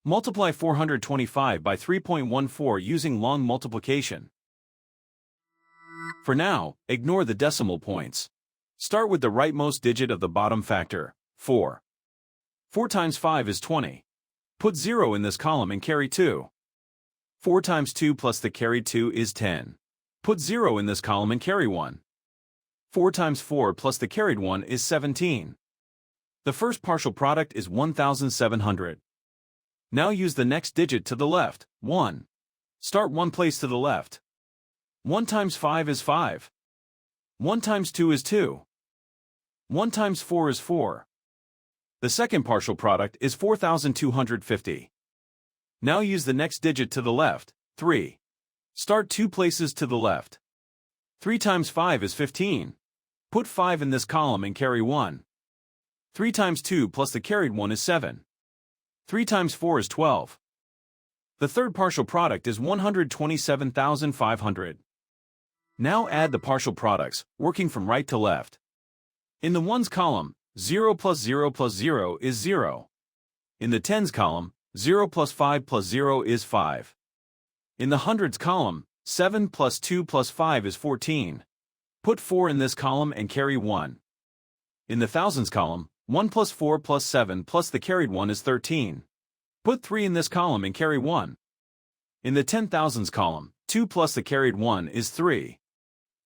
Multiply 425 by 3.14 using long multiplication. For now, ignore the decimal points. Start with the rightmost digit of the bottom factor, 4. 4 times 5 is 20. Put 0 in this column and carry 2. 4 times 2 plus the carried 2 is 10. Put 0 in this column and carry 1. 4 times 4 plus the carried 1 is 17. The first partial product is 1,700. Now use the next digit to the left, 1. Start one place to the left. 1 times 5 is 5. 1 times 2 is 2. 1 times 4 is 4. The second partial product is 4,250. Now use the next digit to the left, 3. Start two places to the left. 3 times 5 is 15. Put 5 in this column and carry 1. 3 times 2 plus the carried 1 is 7. 3 times 4 is 12. The third partial product is 127,500. Now add the partial products, working from right to left. In the ones column, 0 plus 0 plus 0 is 0. In the tens column, 0 plus 5 plus 0 is 5. In the hundreds column, 7 plus 2 plus 5 is 14. Put 4 in this column and carry 1. In the thousands column, 1 plus 4 plus 7 plus the carried 1 is 13. Put 3 in this column and carry 1. In the 10,000s column, 2 plus the carried 1 is 3.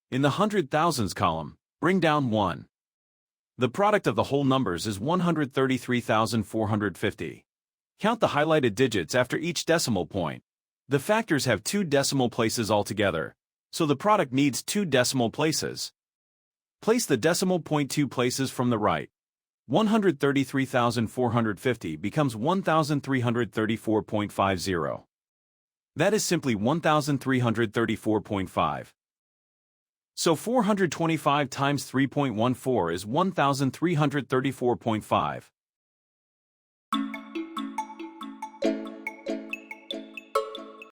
In the 100,000s column, bring down 1. The product of the whole numbers is 133,450. Count the highlighted digits after each decimal point. The factors have 2 decimal places altogether, so the product needs 2 decimal places. Place the decimal point 2 places from the right. 133,450 becomes 1,334.50. That is simply 1,334.5. So 425 times 3.14 is 1,334.5.